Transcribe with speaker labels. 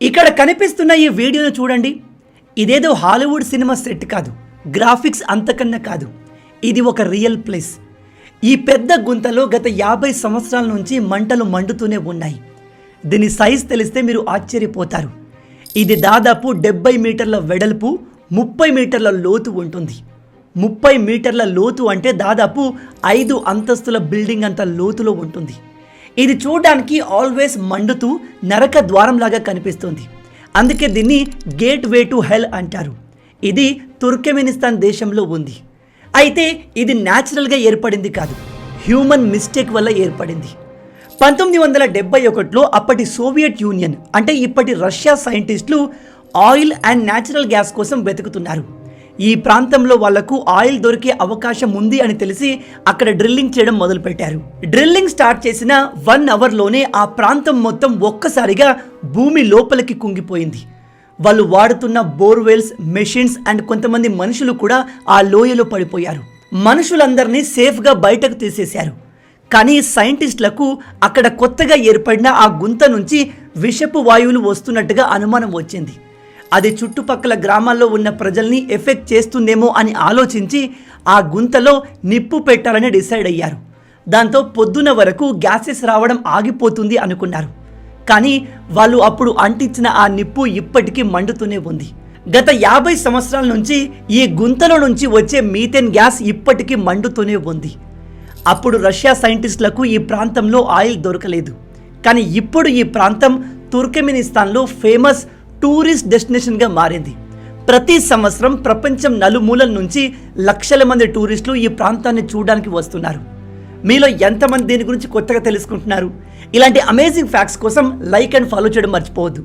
Speaker 1: ఇక్కడ కనిపిస్తున్న ఈ వీడియోను చూడండి. ఇదేదో హాలీవుడ్ సినిమా సెట్ కాదు, గ్రాఫిక్స్ అంతకన్నా కాదు. ఇది ఒక రియల్ ప్లేస్. ఈ పెద్ద గుంతలో గత 50 సంవత్సరాల నుంచి మంటలు మండుతూనే ఉన్నాయి. దీని సైజ్ తెలిస్తే మీరు ఆశ్చర్యపోతారు. ఇది దాదాపు 70 మీటర్ల వెడల్పు, 30 మీటర్ల లోతు ఉంటుంది. 30 మీటర్ల లోతు అంటే దాదాపు 5 అంతస్తుల బిల్డింగ్ అంత లోతులో ఉంటుంది. ఇది చూడడానికి ఆల్వేస్ మండుతూ నరక ద్వారంలాగా కనిపిస్తుంది. అందుకే దీన్ని గేట్ వే టు హెల్ అంటారు. ఇది తుర్కెమెనిస్తాన్ దేశంలో ఉంది. అయితే ఇది న్యాచురల్గా ఏర్పడింది కాదు, హ్యూమన్ మిస్టేక్ వల్ల ఏర్పడింది. 1971లో అప్పటి సోవియట్ యూనియన్ అంటే ఇప్పటి రష్యా సైంటిస్టులు ఆయిల్ అండ్ న్యాచురల్ గ్యాస్ కోసం వెతుకుతున్నారు. ఈ ప్రాంతంలో వాళ్లకు ఆయిల్ దొరికే అవకాశం ఉంది అని తెలిసి అక్కడ డ్రిల్లింగ్ చేయడం మొదలుపెట్టారు. డ్రిల్లింగ్ స్టార్ట్ చేసిన 1 అవర్లోనే ఆ ప్రాంతం మొత్తం ఒక్కసారిగా భూమి లోపలికి కుంగిపోయింది. వాళ్ళు వాడుతున్న బోర్వెల్స్, మెషిన్స్ అండ్ కొంతమంది మనుషులు కూడా ఆ లోయలో పడిపోయారు. మనుషులందరినీ సేఫ్గా బయటకు తీసేశారు. కానీ సైంటిస్టులకు అక్కడ కొత్తగా ఏర్పడిన ఆ గుంత నుంచి విషపు వాయువులు వస్తున్నట్టుగా అనుమానం వచ్చింది. అది చుట్టుపక్కల గ్రామాల్లో ఉన్న ప్రజల్ని ఎఫెక్ట్ చేస్తుందేమో అని ఆలోచించి ఆ గుంతలో నిప్పు పెట్టాలని డిసైడ్ అయ్యారు. దాంతో పొద్దున వరకు గ్యాసెస్ రావడం ఆగిపోతుంది అనుకున్నారు. కానీ వాళ్ళు అప్పుడు అంటించిన ఆ నిప్పు ఇప్పటికీ మండుతూనే ఉంది. గత 50 సంవత్సరాల నుంచి ఈ గుంతలో నుంచి వచ్చే మీథేన్ గ్యాస్ ఇప్పటికీ మండుతూనే ఉంది. అప్పుడు రష్యా సైంటిస్టులకు ఈ ప్రాంతంలో ఆయిల్ దొరకలేదు. కానీ ఇప్పుడు ఈ ప్రాంతం తుర్కెమెనిస్తాన్లో ఫేమస్ టూరిస్ట్ డెస్టినేషన్గా మారింది. ప్రతి సంవత్సరం ప్రపంచం నలుమూలల నుంచి లక్షల మంది టూరిస్టులు ఈ ప్రాంతాన్ని చూడడానికి వస్తున్నారు. మీలో ఎంతమంది దీని గురించి కొత్తగా తెలుసుకుంటున్నారు? ఇలాంటి అమేజింగ్ ఫ్యాక్ట్స్ కోసం లైక్ అండ్ ఫాలో చేయడం మర్చిపోవద్దు.